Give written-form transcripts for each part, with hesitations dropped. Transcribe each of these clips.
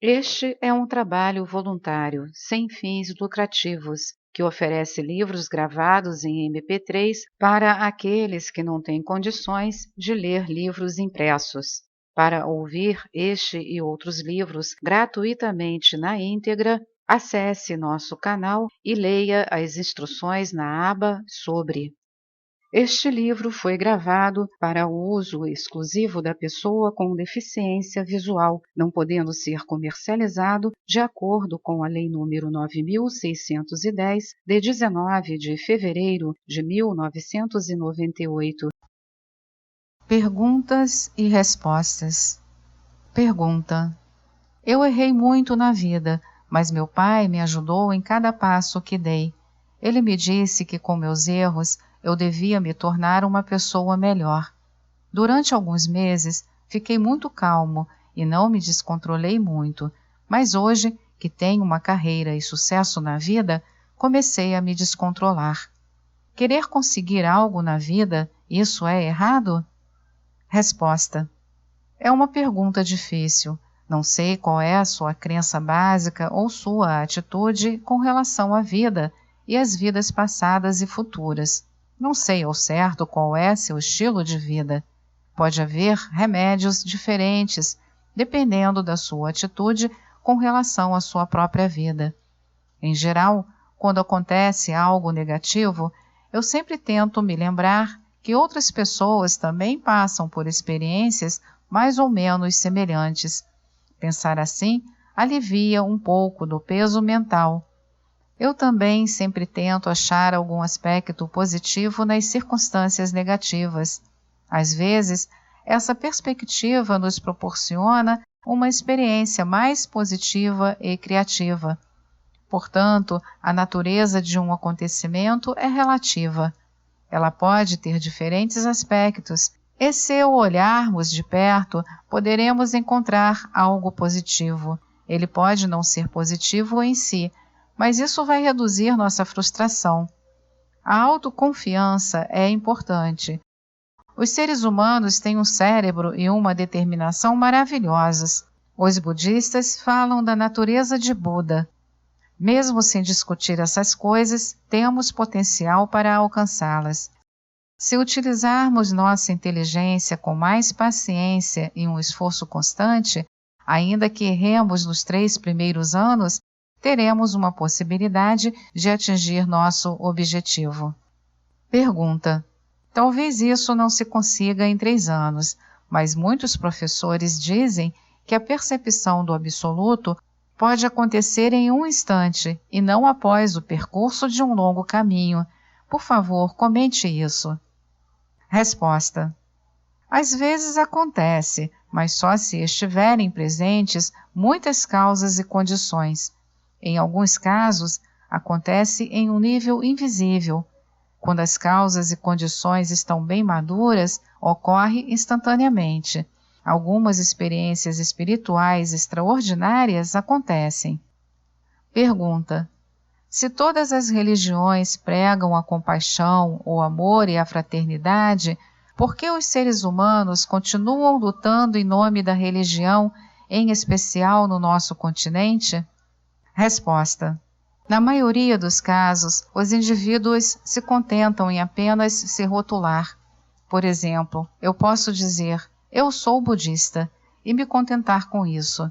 Este é um trabalho voluntário, sem fins lucrativos, que oferece livros gravados em MP3 para aqueles que não têm condições de ler livros impressos. Para ouvir este e outros livros gratuitamente na íntegra, acesse nosso canal e leia as instruções na aba Sobre. Este livro foi gravado para o uso exclusivo da pessoa com deficiência visual, não podendo ser comercializado de acordo com a Lei nº 9.610, de 19 de fevereiro de 1998. Perguntas e respostas. Pergunta: eu errei muito na vida, mas meu pai me ajudou em cada passo que dei. Ele me disse que com meus erros eu devia me tornar uma pessoa melhor. Durante alguns meses fiquei muito calmo e não me descontrolei muito, mas hoje, que tenho uma carreira e sucesso na vida, comecei a me descontrolar. Querer conseguir algo na vida, isso é errado? Resposta: é uma pergunta difícil. Não sei qual é a sua crença básica ou sua atitude com relação à vida e às vidas passadas e futuras. Não sei ao certo qual é seu estilo de vida. Pode haver remédios diferentes, dependendo da sua atitude com relação à sua própria vida. Em geral, quando acontece algo negativo, eu sempre tento me lembrar que outras pessoas também passam por experiências mais ou menos semelhantes. Pensar assim alivia um pouco do peso mental. Eu também sempre tento achar algum aspecto positivo nas circunstâncias negativas. Às vezes, essa perspectiva nos proporciona uma experiência mais positiva e criativa. Portanto, a natureza de um acontecimento é relativa. Ela pode ter diferentes aspectos, e se o olharmos de perto, poderemos encontrar algo positivo. Ele pode não ser positivo em si, mas isso vai reduzir nossa frustração. A autoconfiança é importante. Os seres humanos têm um cérebro e uma determinação maravilhosos. Os budistas falam da natureza de Buda. Mesmo sem discutir essas coisas, temos potencial para alcançá-las. Se utilizarmos nossa inteligência com mais paciência e um esforço constante, ainda que erremos nos 3 primeiros anos, teremos uma possibilidade de atingir nosso objetivo. Pergunta: talvez isso não se consiga em 3 anos, mas muitos professores dizem que a percepção do absoluto pode acontecer em um instante e não após o percurso de um longo caminho. Por favor, comente isso. Resposta: às vezes acontece, mas só se estiverem presentes muitas causas e condições. Em alguns casos, acontece em um nível invisível. Quando as causas e condições estão bem maduras, ocorre instantaneamente. Algumas experiências espirituais extraordinárias acontecem. Pergunta: se todas as religiões pregam a compaixão, o amor e a fraternidade, por que os seres humanos continuam lutando em nome da religião, em especial no nosso continente? Resposta: na maioria dos casos, os indivíduos se contentam em apenas se rotular. Por exemplo, eu posso dizer, eu sou budista, e me contentar com isso.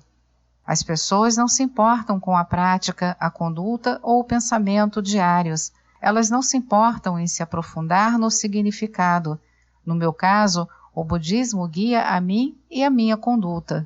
As pessoas não se importam com a prática, a conduta ou o pensamento diários. Elas não se importam em se aprofundar no significado. No meu caso, o budismo guia a mim e a minha conduta.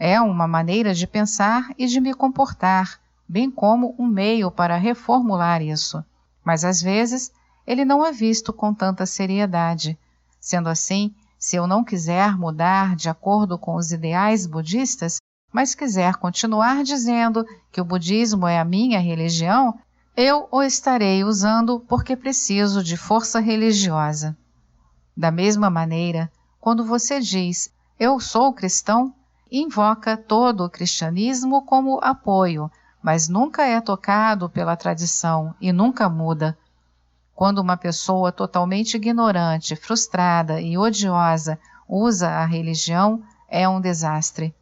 É uma maneira de pensar e de me comportar, bem como um meio para reformular isso. Mas às vezes, ele não é visto com tanta seriedade. Sendo assim, se eu não quiser mudar de acordo com os ideais budistas, mas quiser continuar dizendo que o budismo é a minha religião, eu o estarei usando porque preciso de força religiosa. Da mesma maneira, quando você diz, eu sou cristão, invoca todo o cristianismo como apoio, mas nunca é tocado pela tradição e nunca muda. Quando uma pessoa totalmente ignorante, frustrada e odiosa usa a religião, é um desastre.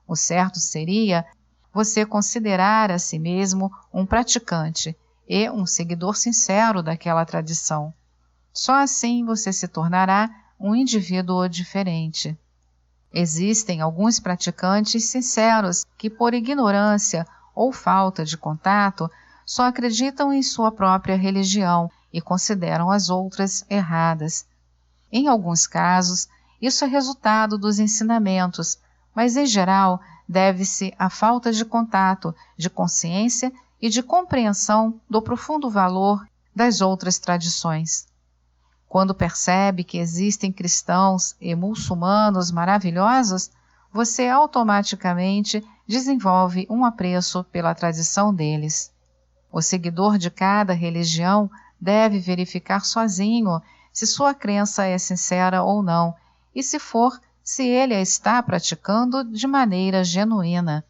O certo seria você considerar a si mesmo um praticante e um seguidor sincero daquela tradição. Só assim você se tornará um indivíduo diferente. Existem alguns praticantes sinceros que, por ignorância ou falta de contato, só acreditam em sua própria religião e consideram as outras erradas. Em alguns casos, isso é resultado dos ensinamentos, mas em geral deve-se à falta de contato, de consciência e de compreensão do profundo valor das outras tradições. Quando percebe que existem cristãos e muçulmanos maravilhosos, você automaticamente desenvolve um apreço pela tradição deles. O seguidor de cada religião deve verificar sozinho se sua crença é sincera ou não, e se for, se ele a está praticando de maneira genuína.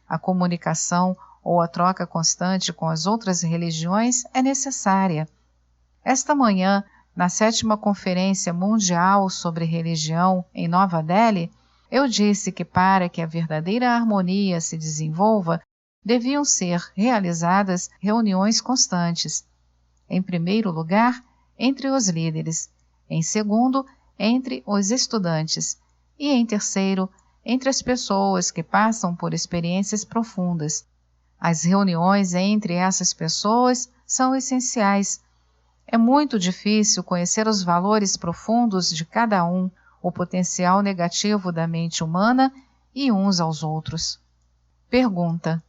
A comunicação ou a troca constante com as outras religiões é necessária. Esta manhã, na 7ª Conferência Mundial sobre Religião em Nova Delhi, eu disse que para que a verdadeira harmonia se desenvolva, deviam ser realizadas reuniões constantes. Em primeiro lugar, entre os líderes, em segundo, entre os estudantes e, em terceiro, entre as pessoas que passam por experiências profundas. As reuniões entre essas pessoas são essenciais. É muito difícil conhecer os valores profundos de cada um, o potencial negativo da mente humana e uns aos outros. Pergunta: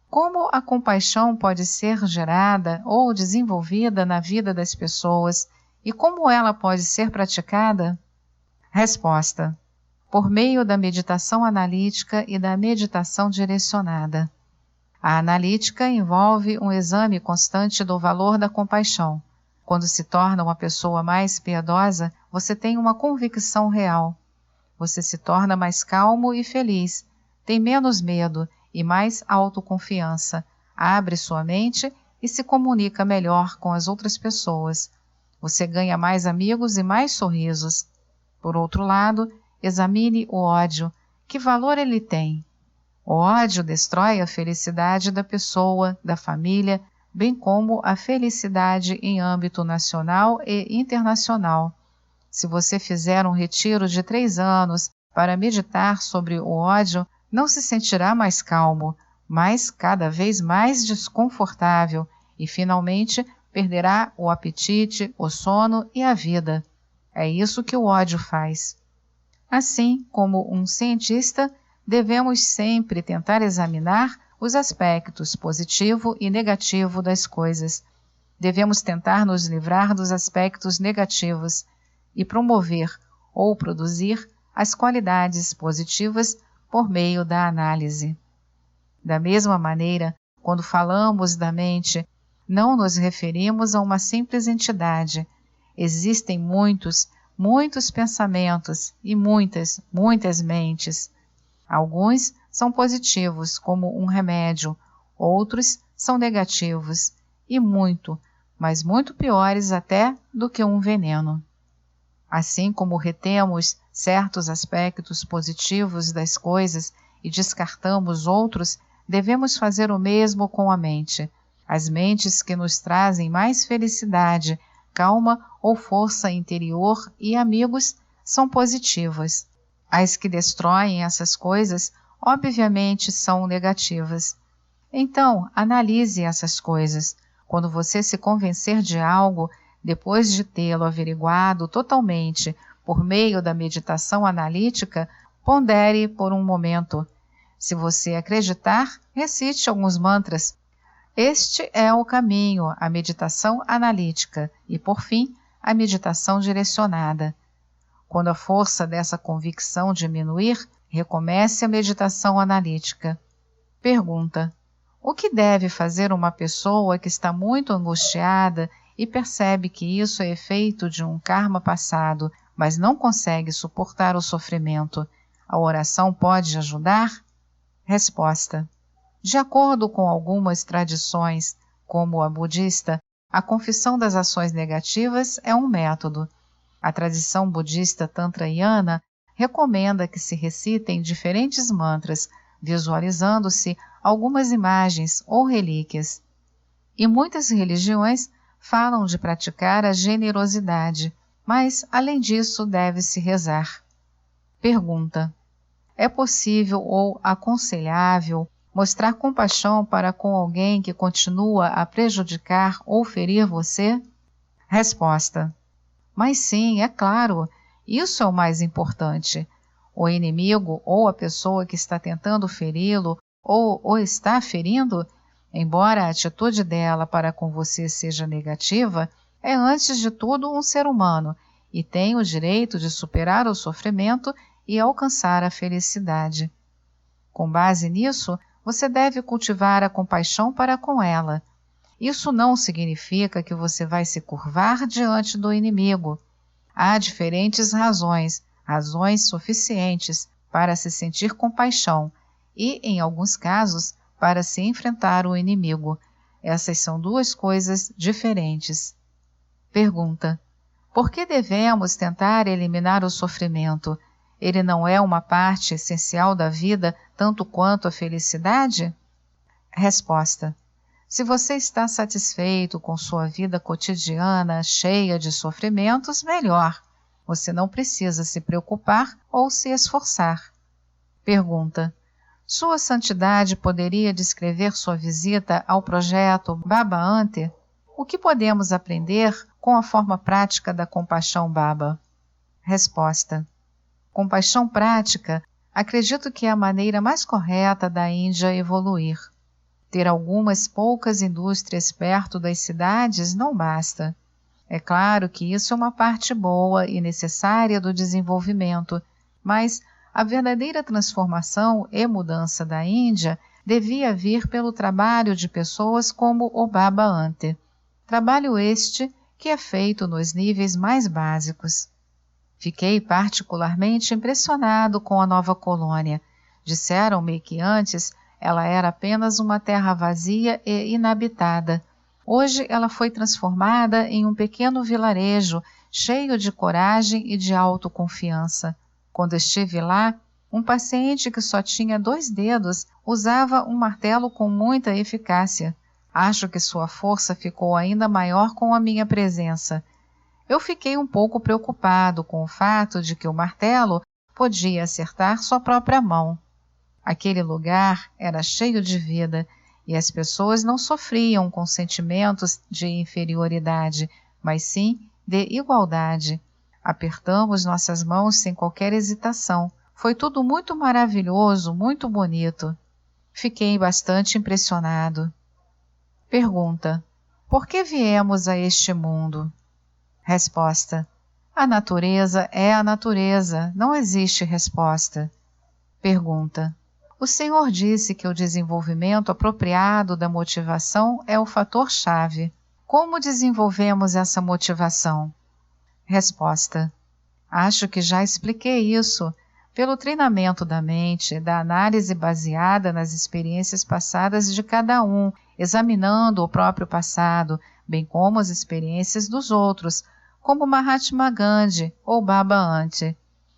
como a compaixão pode ser gerada ou desenvolvida na vida das pessoas e como ela pode ser praticada? Resposta: por meio da meditação analítica e da meditação direcionada. A analítica envolve um exame constante do valor da compaixão. Quando se torna uma pessoa mais piedosa, você tem uma convicção real. Você se torna mais calmo e feliz, tem menos medo e mais autoconfiança, abre sua mente e se comunica melhor com as outras pessoas. Você ganha mais amigos e mais sorrisos. Por outro lado, examine o ódio. Que valor ele tem? O ódio destrói a felicidade da pessoa, da família, bem como a felicidade em âmbito nacional e internacional. Se você fizer um retiro de 3 anos para meditar sobre o ódio, não se sentirá mais calmo, mas cada vez mais desconfortável e, finalmente, perderá o apetite, o sono e a vida. É isso que o ódio faz. Assim como um cientista, devemos sempre tentar examinar os aspectos positivo e negativo das coisas. Devemos tentar nos livrar dos aspectos negativos e promover ou produzir as qualidades positivas por meio da análise. Da mesma maneira, quando falamos da mente, não nos referimos a uma simples entidade. Existem muitos pensamentos e muitas mentes. Alguns são positivos, como um remédio, outros são negativos e mas muito piores até do que um veneno. Assim como retemos certos aspectos positivos das coisas e descartamos outros, devemos fazer o mesmo com a mente. As mentes que nos trazem mais felicidade, calma ou força interior e amigos são positivas. As que destroem essas coisas, obviamente, são negativas. Então, analise essas coisas. Quando você se convencer de algo, depois de tê-lo averiguado totalmente por meio da meditação analítica, pondere por um momento. Se você acreditar, recite alguns mantras. Este é o caminho, a meditação analítica e, por fim, a meditação direcionada. Quando a força dessa convicção diminuir, recomece a meditação analítica. Pergunta: o que deve fazer uma pessoa que está muito angustiada e percebe que isso é efeito de um karma passado, mas não consegue suportar o sofrimento? A oração pode ajudar? Resposta: de acordo com algumas tradições, como a budista, a confissão das ações negativas é um método. A tradição budista Tantrayana recomenda que se recitem diferentes mantras, visualizando-se algumas imagens ou relíquias. E muitas religiões falam de praticar a generosidade, mas, além disso, deve-se rezar. Pergunta: é possível ou aconselhável mostrar compaixão para com alguém que continua a prejudicar ou ferir você? Resposta: mas sim, é claro, isso é o mais importante. O inimigo ou a pessoa que está tentando feri-lo ou o está ferindo, embora a atitude dela para com você seja negativa, é antes de tudo um ser humano e tem o direito de superar o sofrimento e alcançar a felicidade. Com base nisso, você deve cultivar a compaixão para com ela. Isso não significa que você vai se curvar diante do inimigo. Há diferentes razões suficientes para se sentir compaixão e, em alguns casos, para se enfrentar o inimigo. Essas são duas coisas diferentes. Pergunta: por que devemos tentar eliminar o sofrimento? Ele não é uma parte essencial da vida tanto quanto a felicidade? Resposta: se você está satisfeito com sua vida cotidiana cheia de sofrimentos, melhor. Você não precisa se preocupar ou se esforçar. Pergunta: Sua Santidade poderia descrever sua visita ao projeto Baba Ante? O que podemos aprender com a forma prática da compaixão Baba? Resposta: compaixão prática, acredito que é a maneira mais correta da Índia evoluir. Ter algumas poucas indústrias perto das cidades não basta. É claro que isso é uma parte boa e necessária do desenvolvimento, mas a verdadeira transformação e mudança da Índia devia vir pelo trabalho de pessoas como o Baba Ante. Trabalho este que é feito nos níveis mais básicos. Fiquei particularmente impressionado com a nova colônia. Disseram-me que antes ela era apenas uma terra vazia e inabitada. Hoje ela foi transformada em um pequeno vilarejo, cheio de coragem e de autoconfiança. Quando estive lá, um paciente que só tinha 2 dedos usava um martelo com muita eficácia. Acho que sua força ficou ainda maior com a minha presença. Eu fiquei um pouco preocupado com o fato de que o martelo podia acertar sua própria mão. Aquele lugar era cheio de vida e as pessoas não sofriam com sentimentos de inferioridade, mas sim de igualdade. Apertamos nossas mãos sem qualquer hesitação. Foi tudo muito maravilhoso, muito bonito. Fiquei bastante impressionado. Pergunta: por que viemos a este mundo? Resposta: a natureza é a natureza, não existe resposta. Pergunta: o Senhor disse que o desenvolvimento apropriado da motivação é o fator-chave. Como desenvolvemos essa motivação? Resposta: acho que já expliquei isso. Pelo treinamento da mente, da análise baseada nas experiências passadas de cada um, examinando o próprio passado, bem como as experiências dos outros, como Mahatma Gandhi ou Baba Ante.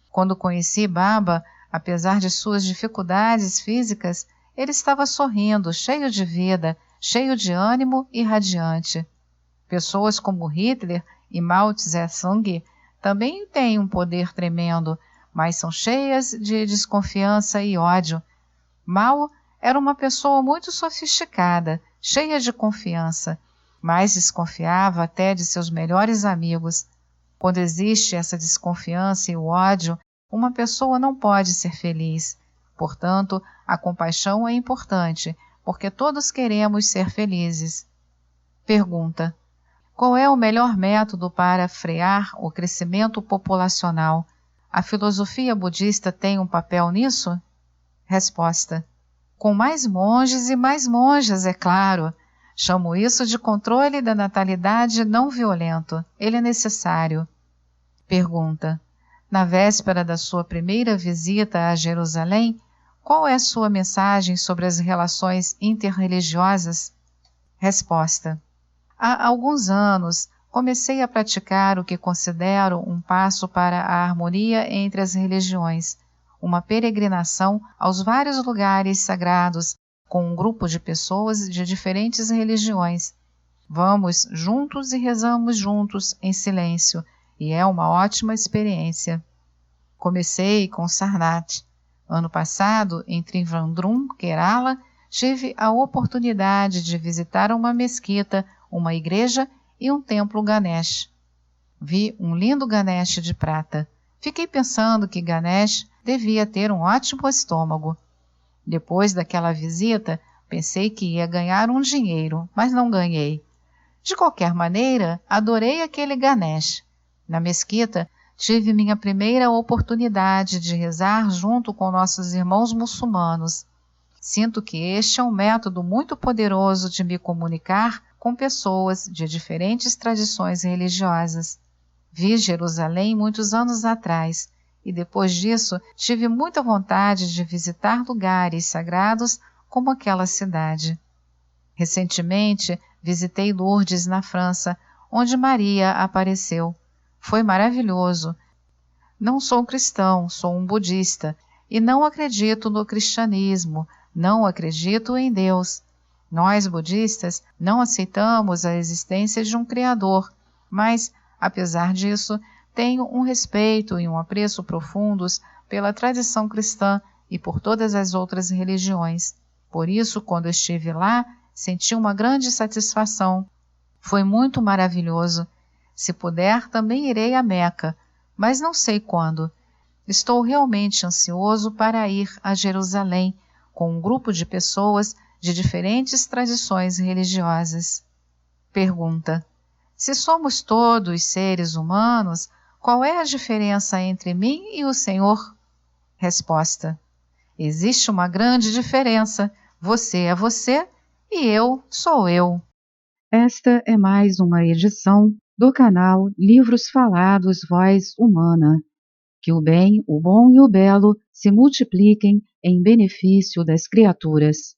Quando conheci Baba, apesar de suas dificuldades físicas, ele estava sorrindo, cheio de vida, cheio de ânimo e radiante. Pessoas como Hitler e Mao Tse-tung também têm um poder tremendo, mas são cheias de desconfiança e ódio. Mao era uma pessoa muito sofisticada, cheia de confiança, mas desconfiava até de seus melhores amigos. Quando existe essa desconfiança e o ódio, uma pessoa não pode ser feliz. Portanto, a compaixão é importante, porque todos queremos ser felizes. Pergunta: qual é o melhor método para frear o crescimento populacional? A filosofia budista tem um papel nisso? Resposta: com mais monges e mais monjas, é claro. Chamo isso de controle da natalidade não violento. Ele é necessário. Pergunta: na véspera da sua primeira visita a Jerusalém, qual é sua mensagem sobre as relações interreligiosas? Resposta: há alguns anos comecei a praticar o que considero um passo para a harmonia entre as religiões. uma peregrinação aos vários lugares sagrados com um grupo de pessoas de diferentes religiões. Vamos juntos e rezamos juntos em silêncio, e é uma ótima experiência. Comecei com Sarnath. Ano passado, em Trivandrum, Kerala, tive a oportunidade de visitar uma mesquita, uma igreja e um templo Ganesh. Vi um lindo Ganesh de prata. Fiquei pensando que Ganesh devia ter um ótimo estômago. Depois daquela visita, pensei que ia ganhar um dinheiro, mas não ganhei. De qualquer maneira, adorei aquele Ganesh. Na mesquita, tive minha primeira oportunidade de rezar junto com nossos irmãos muçulmanos. Sinto que este é um método muito poderoso de me comunicar com pessoas de diferentes tradições religiosas. Vi Jerusalém muitos anos atrás e depois disso tive muita vontade de visitar lugares sagrados como aquela cidade. Recentemente visitei Lourdes, na França, onde Maria apareceu. Foi maravilhoso. Não sou cristão, sou um budista e não acredito no cristianismo, não acredito em Deus. Nós, budistas, não aceitamos a existência de um Criador, mas, apesar disso, tenho um respeito e um apreço profundos pela tradição cristã e por todas as outras religiões. Por isso, quando estive lá, senti uma grande satisfação. Foi muito maravilhoso. Se puder, também irei a Meca, mas não sei quando. Estou realmente ansioso para ir a Jerusalém com um grupo de pessoas de diferentes tradições religiosas. Pergunta: se somos todos seres humanos, qual é a diferença entre mim e o Senhor? Resposta: existe uma grande diferença. Você é você e eu sou eu. Esta é mais uma edição do canal Livros Falados Voz Humana. Que o bem, o bom e o belo se multipliquem em benefício das criaturas.